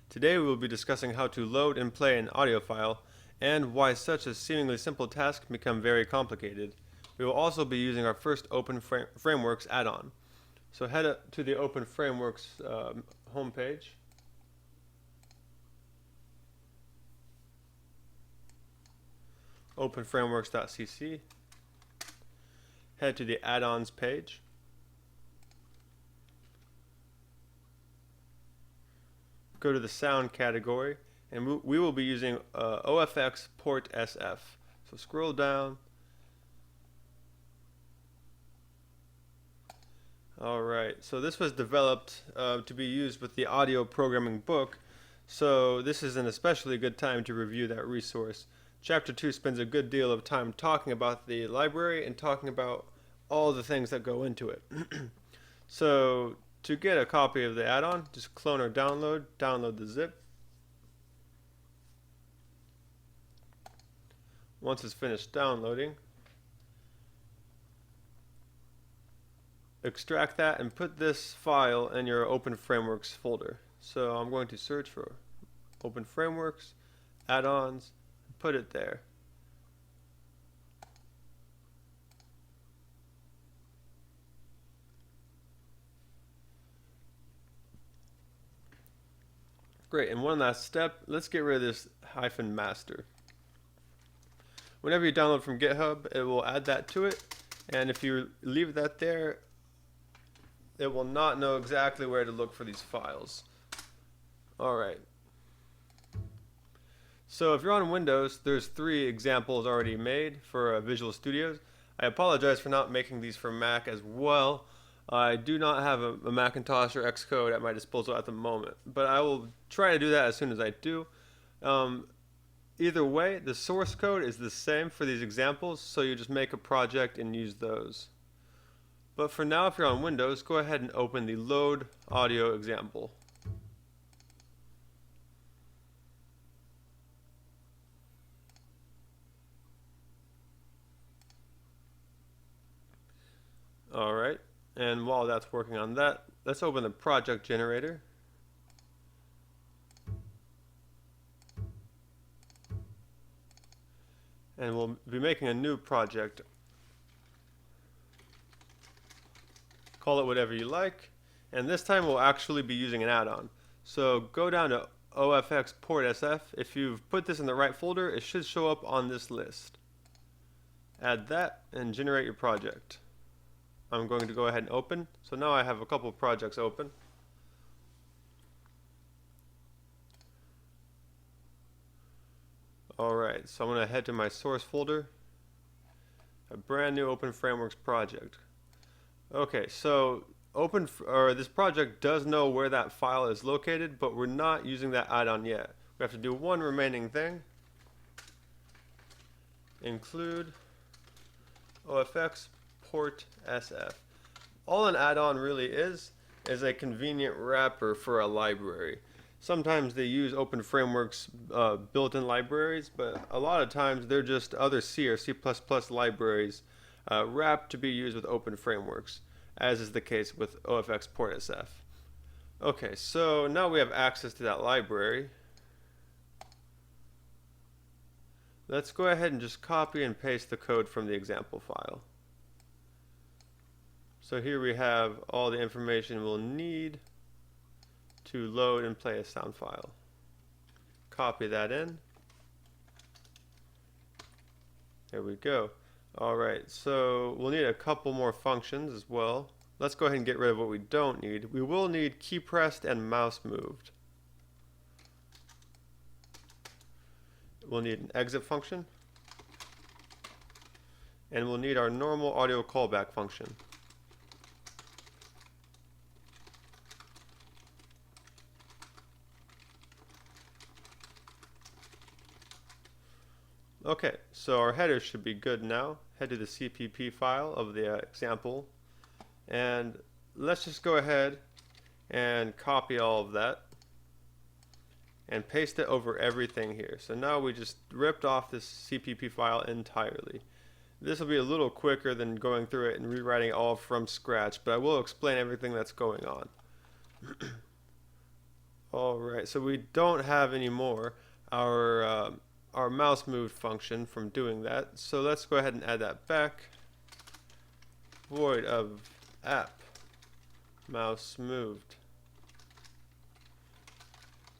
Today we will be discussing how to load and play an audio file and why such a seemingly simple task can become very complicated. We will also be using our first openFrameworks add-on. So head up to the openFrameworks homepage. openFrameworks.cc. Head to the add-ons page. Go to the sound category, and we will be using ofxPortSF. So scroll down. Alright, so this was developed to be used with the audio programming book, so this is an especially good time to review that resource. Chapter 2 spends a good deal of time talking about the library and talking about all the things that go into it. So to get a copy of the add-on, just clone or download the zip. Once it's finished downloading, extract that and put this file in your openFrameworks folder. So I'm going to search for openFrameworks, add-ons, put it there. Great, and one last step, let's get rid of this -master. Whenever you download from GitHub, it will add that to it, and if you leave that there, it will not know exactly where to look for these files. Alright. So if you're on Windows, there's 3 examples already made for Visual Studios. I apologize for not making these for Mac as well. I do not have a Macintosh or Xcode at my disposal at the moment, but I will try to do that as soon as I do. Either way, the source code is the same for these examples, so you just make a project and use those. But for now, if you're on Windows, go ahead and open the load audio example. Alright, and while that's working on that, let's open the project generator. And we'll be making a new project. Call it whatever you like, and this time we'll actually be using an add-on. So go down to ofxPortSF. If you've put this in the right folder, it should show up on this list. Add that and generate your project. I'm going to go ahead and open. So now I have a couple of projects open. Alright, so I'm going to head to my source folder. A brand new openFrameworks project. Okay, so this project does know where that file is located, but we're not using that add-on yet. We have to do one remaining thing. Include ofxPortSF. All an add-on really is a convenient wrapper for a library. Sometimes they use openFrameworks built-in libraries, but a lot of times they're just other C or C++ libraries wrapped to be used with openFrameworks, as is the case with ofxPortSF. Okay, so now we have access to that library. Let's go ahead and just copy and paste the code from the example file. So here we have all the information we'll need to load and play a sound file. Copy that in. There we go. Alright, so we'll need a couple more functions as well. Let's go ahead and get rid of what we don't need. We will need key pressed and mouse moved. We'll need an exit function. And we'll need our normal audio callback function. Okay, so our header should be good now. Head to the CPP file of the example, and let's just go ahead and copy all of that and paste it over everything here. So now we just ripped off this CPP file entirely. This will be a little quicker than going through it and rewriting it all from scratch, but I will explain everything that's going on. All right, so we don't have anymore our mouse moved function from doing that. So let's go ahead and add that back. Void of app mouse moved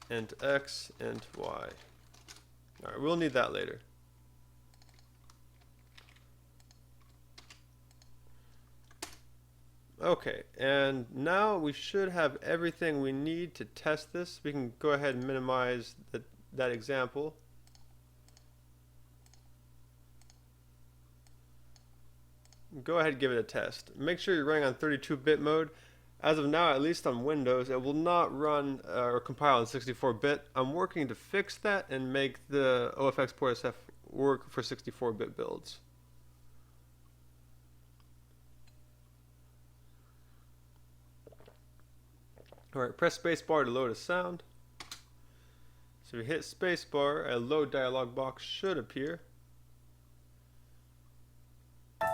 int x int y. All right, we'll need that later. Okay, and now we should have everything we need to test this. We can go ahead and minimize that example. Go ahead and give it a test. Make sure you're running on 32-bit mode. As of now, at least on Windows, it will not run or compile in 64-bit. I'm working to fix that and make the ofxPortSF work for 64-bit builds. Alright, press spacebar to load a sound. So if you hit spacebar, a load dialog box should appear.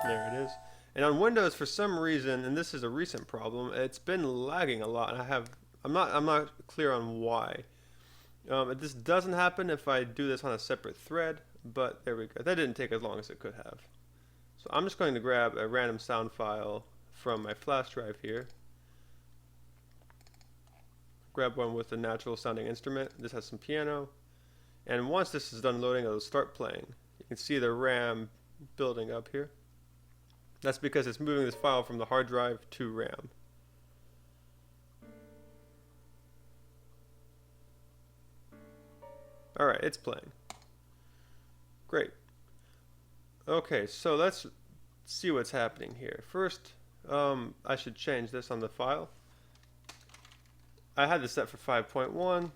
There it is. And on Windows, for some reason, and this is a recent problem, it's been lagging a lot. And I'm not clear on why. This doesn't happen if I do this on a separate thread, but there we go. That didn't take as long as it could have. So I'm just going to grab a random sound file from my flash drive here. Grab one with a natural sounding instrument. This has some piano. And once this is done loading, it'll start playing. You can see the RAM building up here. That's because it's moving this file from the hard drive to RAM. Alright, it's playing. Great. Okay, so let's see what's happening here. First, I should change this on the file. I had this set for 5.1.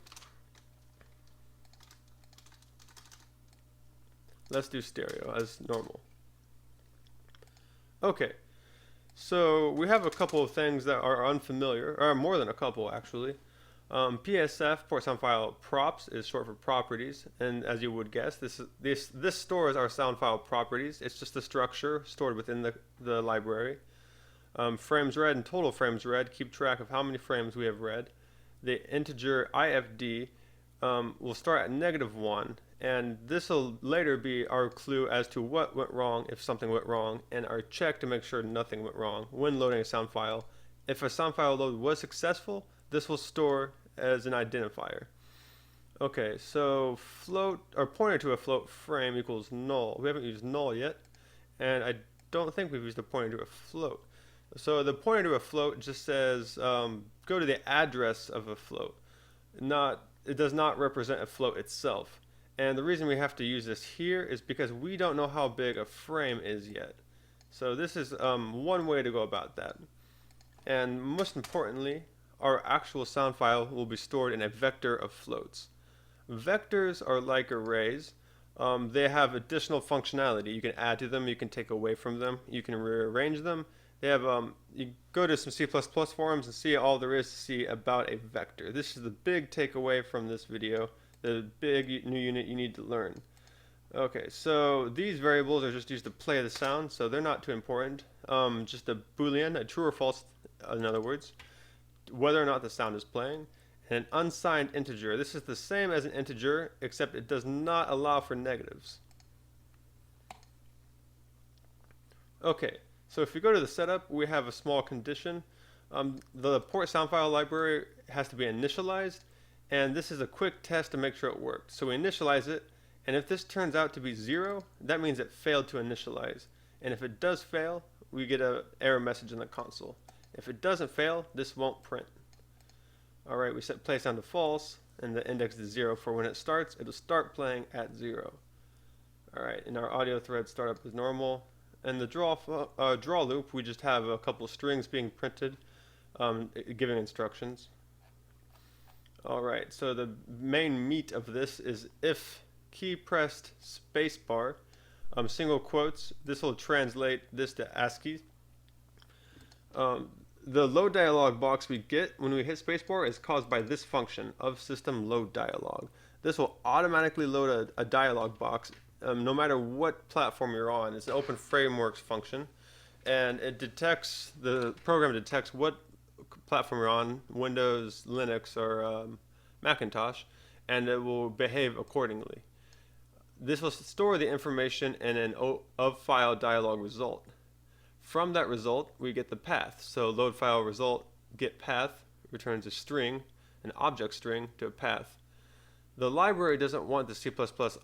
Let's do stereo as normal. Okay, so we have a couple of things that are unfamiliar, or more than a couple actually. PSF, port sound file props, is short for properties, and as you would guess, this stores our sound file properties. It's just a structure stored within the library. Frames read and total frames read keep track of how many frames we have read. The integer IFD will start at -1, and this will later be our clue as to what went wrong if something went wrong, and our check to make sure nothing went wrong when loading a sound file. If a sound file load was successful, this will store as an identifier. Okay, so float, or pointer to a float frame equals null. We haven't used null yet, and I don't think we've used a pointer to a float. So the pointer to a float just says go to the address of a float. It does not represent a float itself. And the reason we have to use this here is because we don't know how big a frame is yet. So this is one way to go about that. And most importantly, our actual sound file will be stored in a vector of floats. Vectors are like arrays. They have additional functionality. You can add to them, you can take away from them, you can rearrange them. They have, you go to some C++ forums and see all there is to see about a vector. This is the big takeaway from this video, the big new unit you need to learn. Okay, so these variables are just used to play the sound, so they're not too important. Just a boolean, a true or false, in other words, whether or not the sound is playing. And an unsigned integer. This is the same as an integer, except it does not allow for negatives. Okay. So if we go to the setup, we have a small condition. The port sound file library has to be initialized, and this is a quick test to make sure it worked. So we initialize it, and if this turns out to be 0, that means it failed to initialize. And if it does fail, we get an error message in the console. If it doesn't fail, this won't print. Alright, we set play sound to false, and the index is 0 for when it starts. It'll start playing at 0. Alright, and our audio thread startup is normal. And the draw loop, we just have a couple of strings being printed, giving instructions. Alright, so the main meat of this is if key pressed spacebar, single quotes, this will translate this to ASCII. The load dialog box we get when we hit spacebar is caused by this function of system load dialog. This will automatically load a dialog box no matter what platform you're on. It's an openFrameworks function, and the program detects what platform you're on, Windows, Linux, or Macintosh, and it will behave accordingly. This will store the information in an ofFile dialog result. From that result, we get the path. So load file result get path returns a string, an object string, to a path. The library doesn't want the C++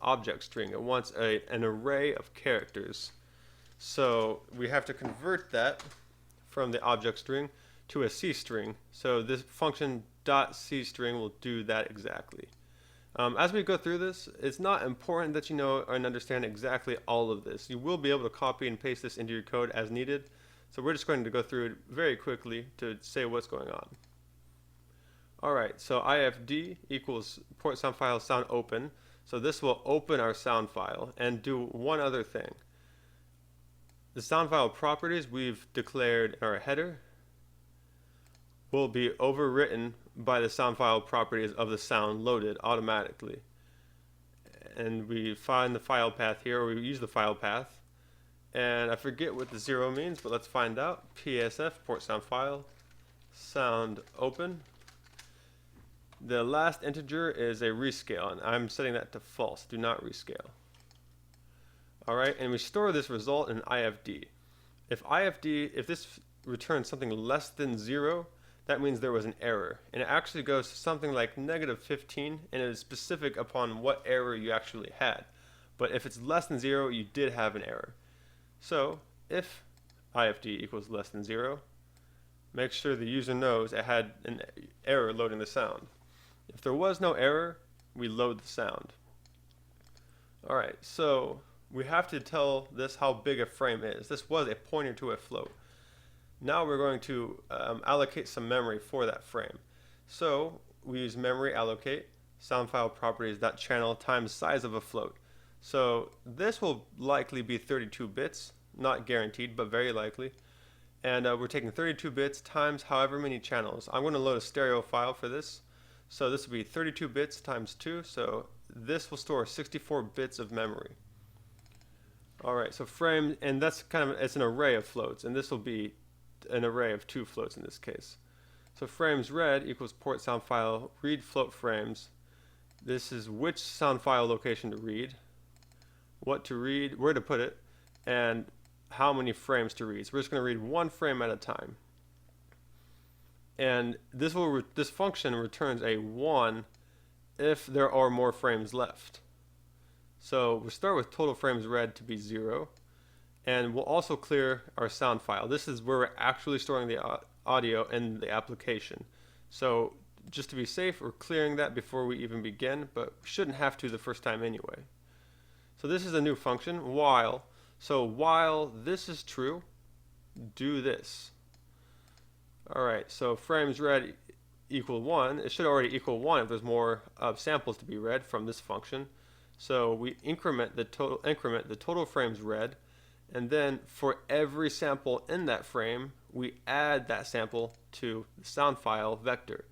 object string. It wants an array of characters. So we have to convert that from the object string to a C string. So this function .cstring will do that exactly. As we go through this, it's not important that you know and understand exactly all of this. You will be able to copy and paste this into your code as needed. So we're just going to go through it very quickly to say what's going on. Alright, so ifd equals port sound file sound open. So this will open our sound file and do one other thing. The sound file properties we've declared in our header will be overwritten by the sound file properties of the sound loaded automatically. And we find the file path here, or we use the file path. And I forget what the 0 means, but let's find out. PSF, port sound file, sound open. The last integer is a rescale, and I'm setting that to false. Do not rescale. Alright, and we store this result in ifd. If this returns something less than 0, that means there was an error. And it actually goes to something like -15, and it is specific upon what error you actually had. But if it's less than 0, you did have an error. So if ifd equals less than 0, make sure the user knows it had an error loading the sound. If there was no error, we load the sound. Alright, so we have to tell this how big a frame is. This was a pointer to a float. Now we're going to allocate some memory for that frame. So we use memory allocate, sound file properties .channel times size of a float. So this will likely be 32 bits, not guaranteed, but very likely. And we're taking 32 bits times however many channels. I'm going to load a stereo file for this. So this will be 32 bits times 2. So this will store 64 bits of memory. Alright, so frame, and that's kind of, it's an array of floats, and this will be an array of 2 floats in this case. So frames read equals port sound file read float frames. This is which sound file location to read, what to read, where to put it, and how many frames to read. So we're just going to read one frame at a time. And this function returns a 1 if there are more frames left. So we'll start with total frames read to be 0. And we'll also clear our sound file. This is where we're actually storing the audio in the application. So just to be safe, we're clearing that before we even begin, but we shouldn't have to the first time anyway. So this is a new function, while. So while this is true, do this. Alright, so frames read equal 1. It should already equal 1 if there's more samples to be read from this function. So we increment the total frames read, and then for every sample in that frame, we add that sample to the sound file vector.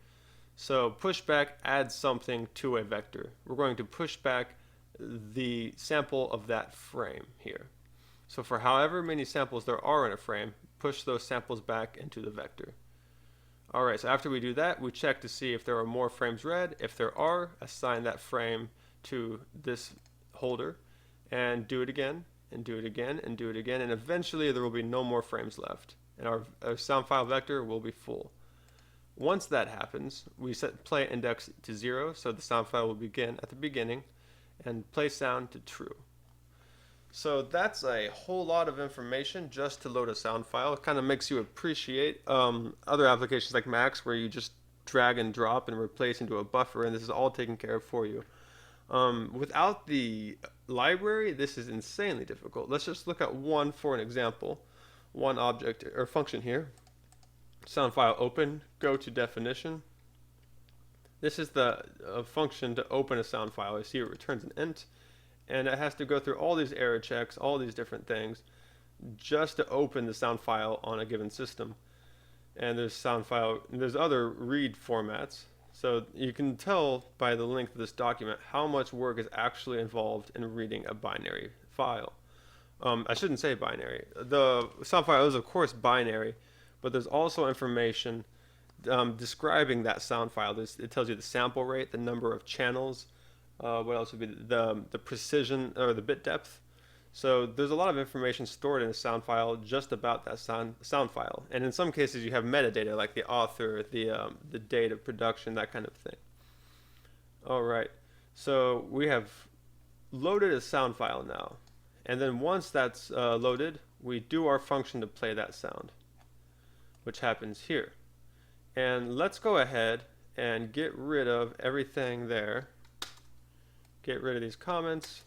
So pushback adds something to a vector. We're going to push back the sample of that frame here. So for however many samples there are in a frame, push those samples back into the vector. Alright, so after we do that, we check to see if there are more frames read. If there are, assign that frame to this holder, and do it again, and do it again, and do it again, and eventually there will be no more frames left, and our sound file vector will be full. Once that happens, we set play index to 0, so the sound file will begin at the beginning, and play sound to true. So that's a whole lot of information just to load a sound file. It kind of makes you appreciate other applications like Macs where you just drag and drop and replace into a buffer, and this is all taken care of for you. Without the library, this is insanely difficult. Let's just look at one for an example. One object or function here. Sound file open, go to definition. This is the function to open a sound file. You see it returns an int, and it has to go through all these error checks, all these different things, just to open the sound file on a given system. And there's sound file, and there's other read formats. So you can tell by the length of this document how much work is actually involved in reading a binary file. I shouldn't say binary. The sound file is of course binary, but there's also information describing that sound file. It tells you the sample rate, the number of channels, what else would be the precision or the bit depth. So there's a lot of information stored in a sound file just about that sound file. And in some cases you have metadata like the author, the date of production, that kind of thing. All right, so we have loaded a sound file now. And then once that's loaded, we do our function to play that sound, which happens here. And let's go ahead and get rid of everything there. Get rid of these comments.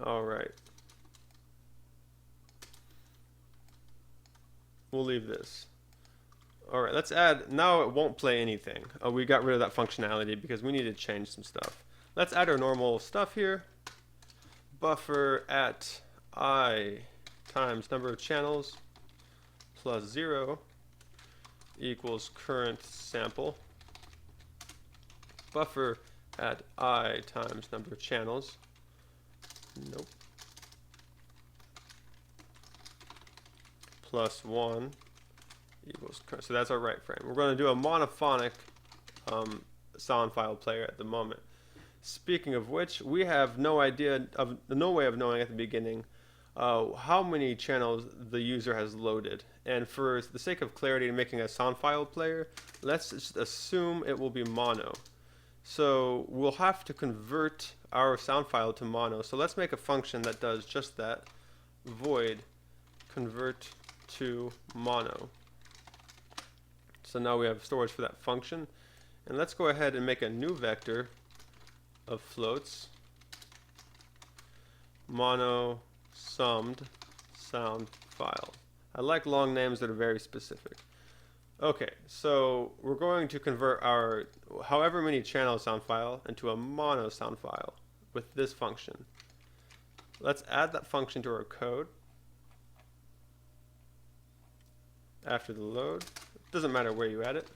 All right. We'll leave this. All right, let's add, now it won't play anything. We got rid of that functionality because we need to change some stuff. Let's add our normal stuff here. Buffer at I times number of channels plus 0 equals current sample. Buffer at I times number of channels. Nope. Plus 1 equals current. So that's our right frame. We're going to do a monophonic sound file player at the moment. Speaking of which, we have no way of knowing at the beginning how many channels the user has loaded. And for the sake of clarity in making a sound file player, let's just assume it will be mono. So we'll have to convert our sound file to mono. So let's make a function that does just that. Void convert to mono. So now we have storage for that function. And let's go ahead and make a new vector of floats. Mono summed sound file. I like long names that are very specific. Okay, so we're going to convert our however many channel sound file into a mono sound file with this function. Let's add that function to our code. After the load, it doesn't matter where you add it.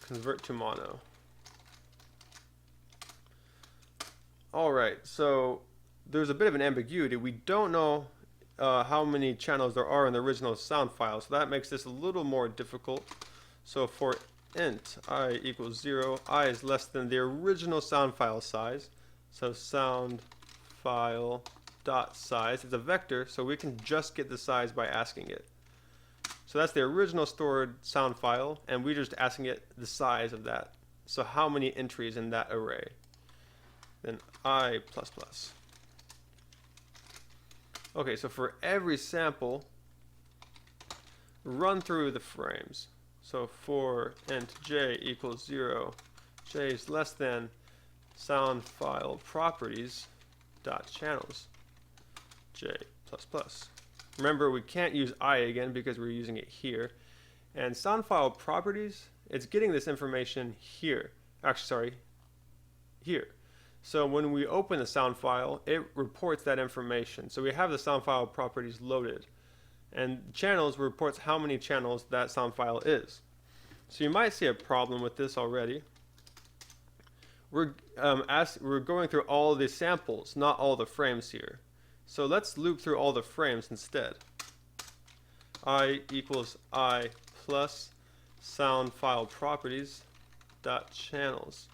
Convert to mono. Alright, so there's a bit of an ambiguity. We don't know how many channels there are in the original sound file, so that makes this a little more difficult. So for int I equals 0, I is less than the original sound file size. So sound file dot size. It's a vector, so we can just get the size by asking it. So that's the original stored sound file, and we're just asking it the size of that. So how many entries in that array? Then I++. Okay, so for every sample, run through the frames. So for int j equals 0, j is less than sound file properties dot channels j++. Remember, we can't use I again because we're using it here. And sound file properties, it's getting this information here. Actually, sorry, here. So when we open the sound file, it reports that information. So we have the sound file properties loaded. And channels reports how many channels that sound file is. So you might see a problem with this already. We're going through all the samples, not all the frames here. So let's loop through all the frames instead. I equals I plus sound file properties dot channels.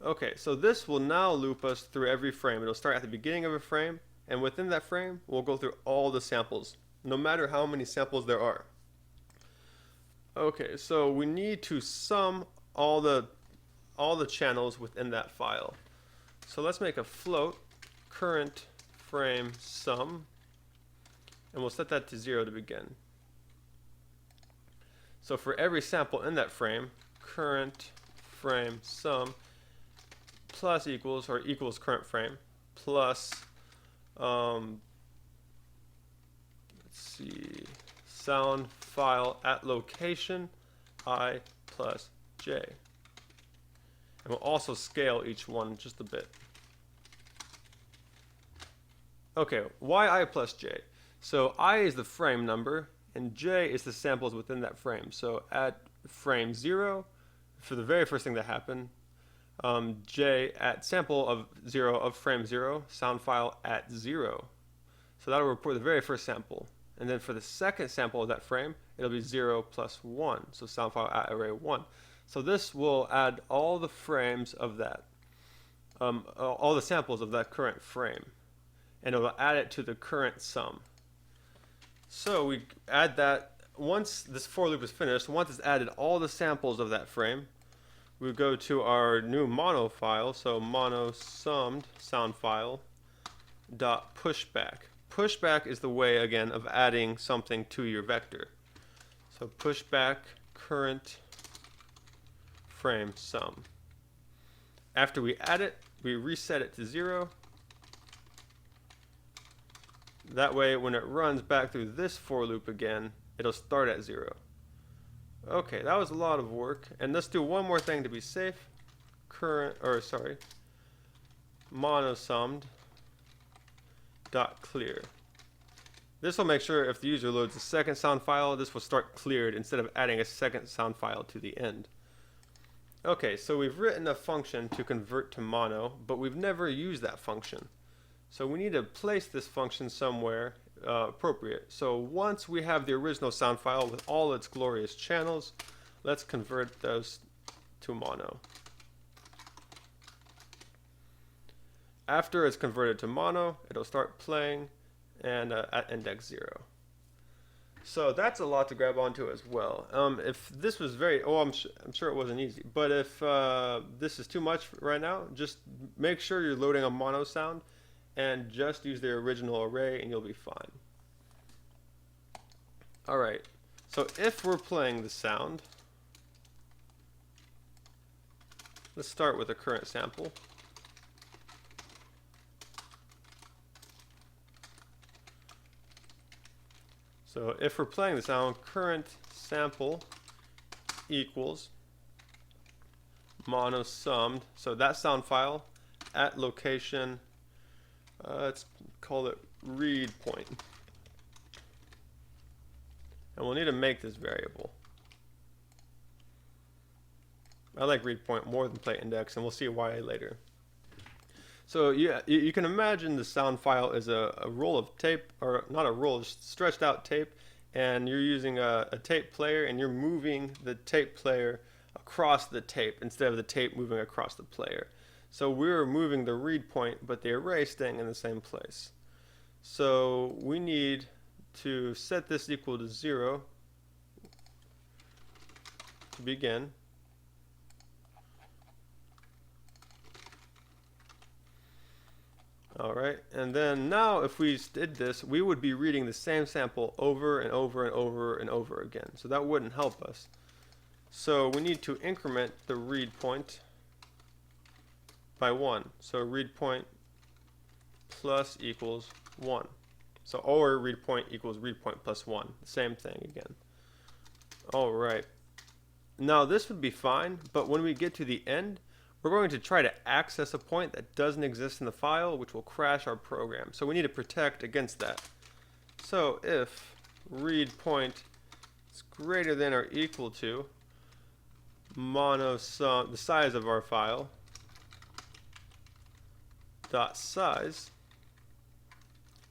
Okay, so this will now loop us through every frame. It'll start at the beginning of a frame, and within that frame, we'll go through all the samples, no matter how many samples there are. Okay, so we need to sum all the channels within that file. So let's make a float current frame sum, and we'll set that to 0 to begin. So for every sample in that frame, current frame sum plus equals, or equals current frame, plus let's see, sound file at location I plus j. And we'll also scale each one just a bit. Okay, why I plus j? So I is the frame number, and j is the samples within that frame. So at frame 0, for the very first thing that happened, j at sample of 0 of frame 0, sound file at 0. So that'll report the very first sample. And then for the second sample of that frame, it'll be 0 plus 1. So sound file at array 1. So this will add all the frames of that, all the samples of that current frame. And it will add it to the current sum. So we add that, once this for loop is finished, once it's added all the samples of that frame, we go to our new mono file, so mono summed sound file dot pushback. Pushback is the way, again, of adding something to your vector. So pushback current frame sum. After we add it, we reset it to 0. That way, when it runs back through this for loop again, it'll start at 0. Okay, that was a lot of work. And let's do one more thing to be safe. Mono summed dot clear. This will make sure if the user loads a second sound file, this will start cleared instead of adding a second sound file to the end. Okay, so we've written a function to convert to mono, but we've never used that function. So we need to place this function somewhere appropriate. So once we have the original sound file with all its glorious channels, let's convert those to mono. After it's converted to mono, it'll start playing and at index 0. So that's a lot to grab onto as well. If this was I'm sure it wasn't easy, but if this is too much right now, just make sure you're loading a mono sound and just use the original array and you'll be fine. Alright, so if we're playing the sound, let's start with the current sample. So if we're playing the sound, current sample equals mono summed, so that sound file at location, let's call it read point. And we'll need to make this variable. I like read point more than play index, and we'll see why later. So yeah, you can imagine the sound file is a roll of tape, or not a roll, just stretched out tape, and you're using a tape player, and you're moving the tape player across the tape instead of the tape moving across the player. So we're moving the read point, but the array staying in the same place. So we need to set this equal to 0 to begin. Alright, and then now if we did this, we would be reading the same sample over and over and over and over again. So that wouldn't help us. So we need to increment the read point by 1. So read point plus equals 1. So or read point equals read point plus 1. Same thing again. Alright. Now this would be fine, but when we get to the end, we're going to try to access a point that doesn't exist in the file, which will crash our program. So we need to protect against that. So if read point is greater than or equal to mono sum, the size of our file, dot size.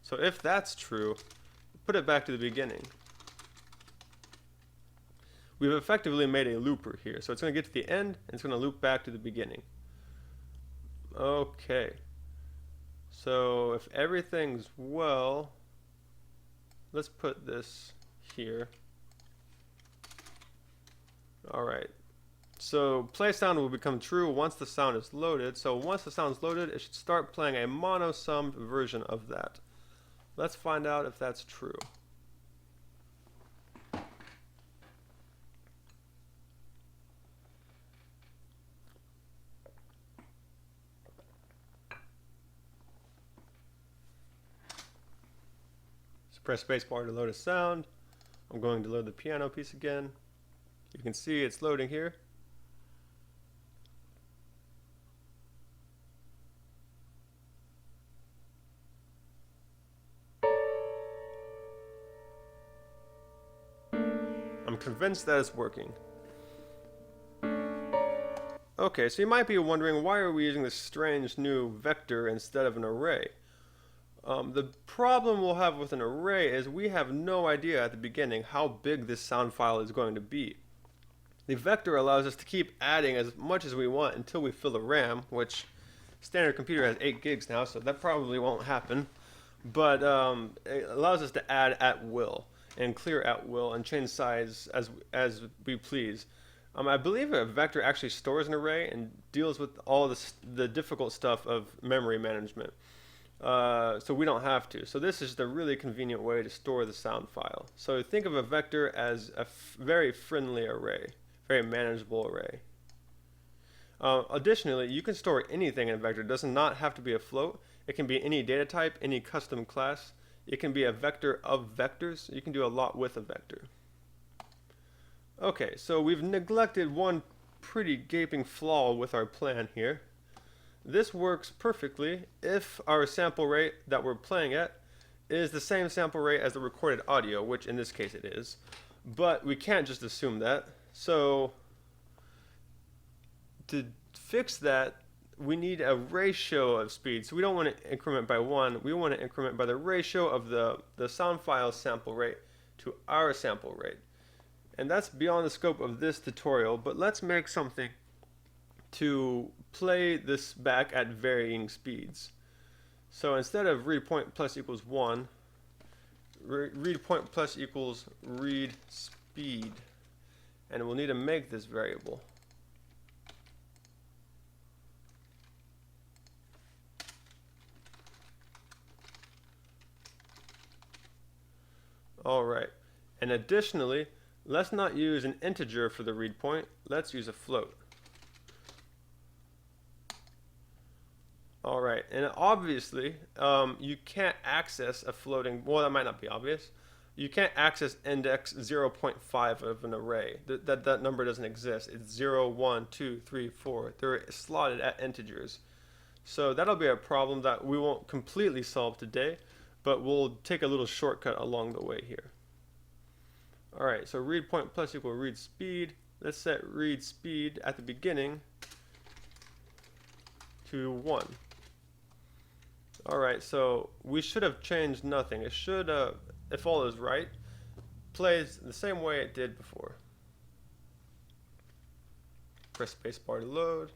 So if that's true, put it back to the beginning. We've effectively made a looper here. So it's going to get to the end, and it's going to loop back to the beginning. Okay. So if everything's well, let's put this here. Alright. So play sound will become true once the sound is loaded. So once the sound is loaded, it should start playing a mono-summed version of that. Let's find out if that's true. Press spacebar to load a sound. I'm going to load the piano piece again. You can see it's loading here. I'm convinced that it's working. Okay, so you might be wondering, why are we using this strange new vector instead of an array? The problem we'll have with an array is we have no idea at the beginning how big this sound file is going to be. The vector allows us to keep adding as much as we want until we fill the RAM, which standard computer has 8 gigs now, so that probably won't happen. But it allows us to add at will and clear at will and change size as we please. I believe a vector actually stores an array and deals with all the difficult stuff of memory management. So we don't have to. So this is the really convenient way to store the sound file. So think of a vector as a very friendly array, very manageable array. Additionally, you can store anything in a vector. It does not have to be a float. It can be any data type, any custom class. It can be a vector of vectors. You can do a lot with a vector. Okay, so we've neglected one pretty gaping flaw with our plan here. This works perfectly if our sample rate that we're playing at is the same sample rate as the recorded audio, which in this case it is. But we can't just assume that. So to fix that, we need a ratio of speed. So we don't want to increment by 1. We want to increment by the ratio of the sound file sample rate to our sample rate. And that's beyond the scope of this tutorial, but let's make something to play this back at varying speeds. So instead of read point plus equals 1, read point plus equals read speed. And we'll need to make this variable. Alright, and additionally, let's not use an integer for the read point, let's use a float. Alright, and obviously, you can't access a floating, well, that might not be obvious. You can't access index 0.5 of an array. That number doesn't exist. It's 0, 1, 2, 3, 4. They're slotted at integers. So that'll be a problem that we won't completely solve today, but we'll take a little shortcut along the way here. Alright, so read point plus equal read speed. Let's set read speed at the beginning to 1. Alright, so we should have changed nothing. It should, if all is right, plays the same way it did before. Press spacebar to load.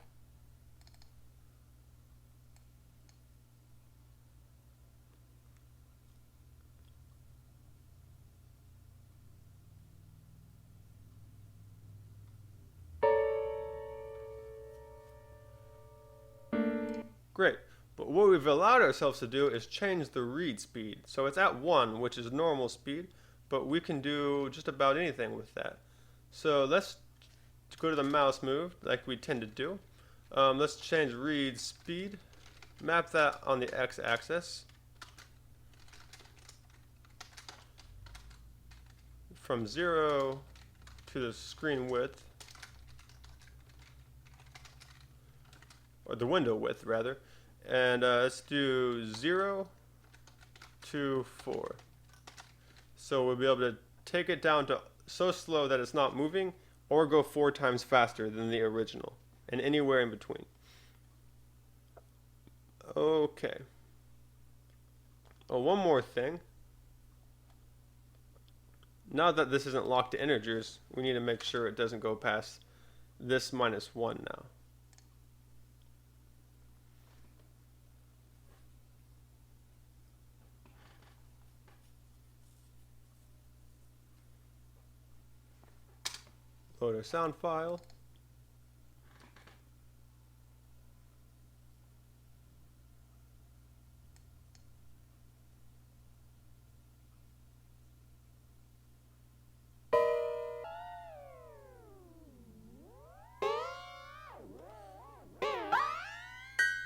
Great, but what we've allowed ourselves to do is change the read speed. So it's at 1, which is normal speed, but we can do just about anything with that. So let's go to the mouse move like we tend to do. Let's change read speed, map that on the x-axis from 0 to the screen width, or the window width rather, and let's do 0 to 4. So we'll be able to take it down to so slow that it's not moving, or go 4 times faster than the original, and anywhere in between. Okay. Oh, one more thing. Now that this isn't locked to integers, we need to make sure it doesn't go past this -1 now. Load our sound file.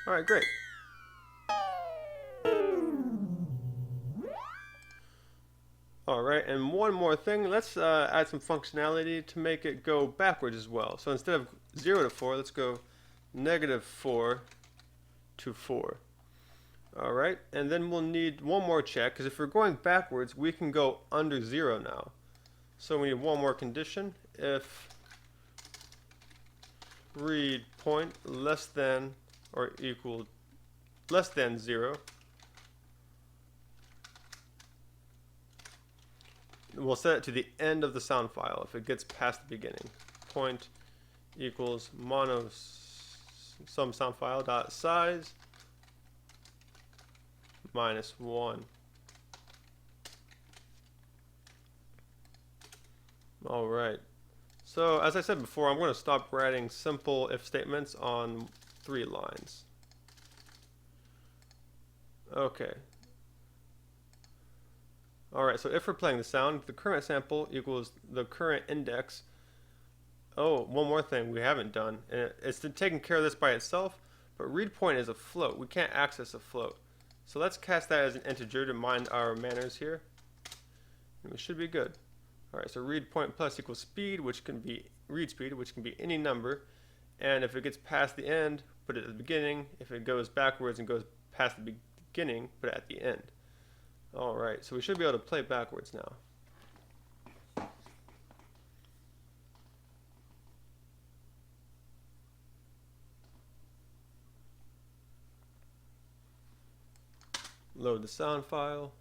All right, great. All right, and one more thing, let's add some functionality to make it go backwards as well. So instead of 0 to 4, let's go -4 to 4. All right, and then we'll need one more check, because if we're going backwards, we can go under 0 now. So we need one more condition. If read point less than or equal less than 0, we'll set it to the end of the sound file if it gets past the beginning. Point equals mono some sound file dot size -1. All right. So as I said before, I'm going to stop writing simple if statements on 3 lines. Okay. All right, so if we're playing the sound, the current sample equals the current index. Oh, one more thing we haven't done. And it's taking care of this by itself, but read point is a float. We can't access a float. So let's cast that as an integer to mind our manners here. And we should be good. All right, so read point plus equals speed, which can be read speed, which can be any number. And if it gets past the end, put it at the beginning. If it goes backwards and goes past the beginning, put it at the end. All right, so we should be able to play backwards now. Load the sound file.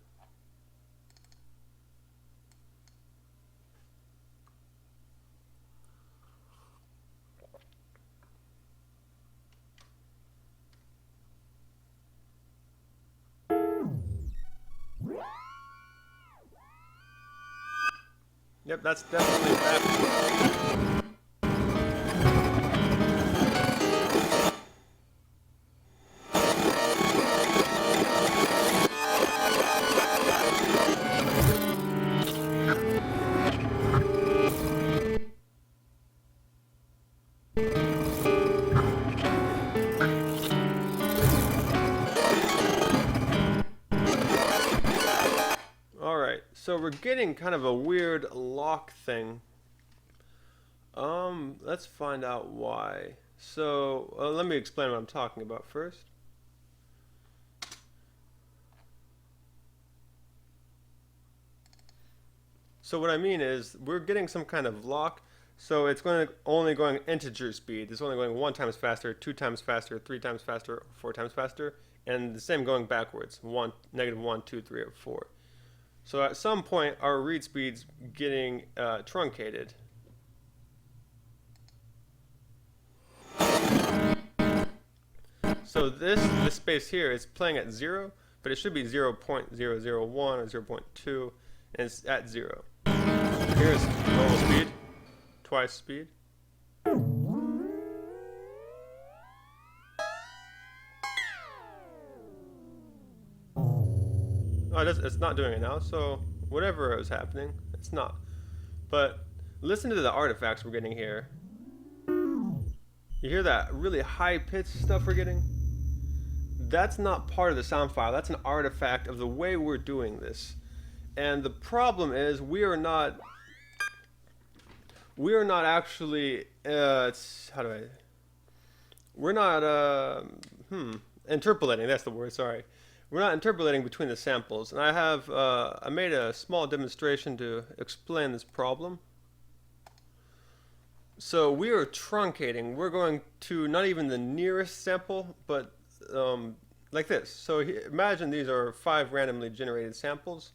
Yep, that's definitely backwards. So we're getting kind of a weird lock thing. Let's find out why. So let me explain what I'm talking about first. So what I mean is we're getting some kind of lock. So it's only going integer speed. It's only going 1 times faster, 2 times faster, 3 times faster, 4 times faster, and the same going backwards. -1, 2, 3, or 4. So at some point, our read speed's getting truncated. So this space here is playing at 0, but it should be 0.001 or 0.2, and it's at 0. Here's normal speed, twice speed. Oh, it's not doing it now, so whatever was happening, it's not. But listen to the artifacts we're getting here. You hear that really high-pitched stuff we're getting? That's not part of the sound file. That's an artifact of the way we're doing this. And the problem is we're not actually interpolating, that's the word, sorry. We're not interpolating between the samples, and I made a small demonstration to explain this problem. So we are truncating. We're going to not even the nearest sample, but like this. So imagine these are 5 randomly generated samples.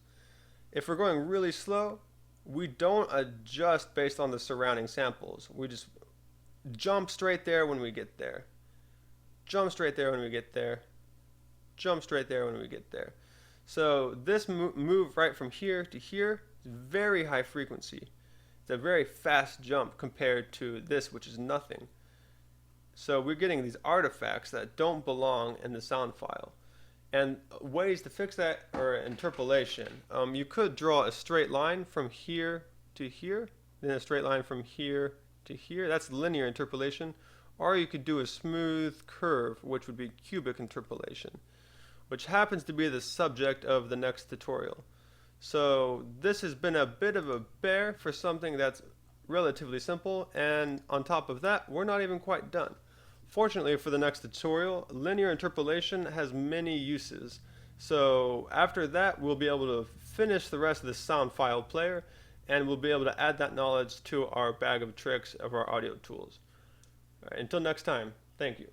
If we're going really slow, we don't adjust based on the surrounding samples. We just jump straight there when we get there. Jump straight there when we get there. Jump straight there when we get there. So this move right from here to here is very high frequency. It's a very fast jump compared to this, which is nothing. So we're getting these artifacts that don't belong in the sound file. And ways to fix that are interpolation. You could draw a straight line from here to here, then a straight line from here to here. That's linear interpolation. Or you could do a smooth curve, which would be cubic interpolation, which happens to be the subject of the next tutorial. So this has been a bit of a bear for something that's relatively simple, and on top of that, we're not even quite done. Fortunately for the next tutorial, linear interpolation has many uses. So after that, we'll be able to finish the rest of the sound file player, and we'll be able to add that knowledge to our bag of tricks of our audio tools. All right, until next time, thank you.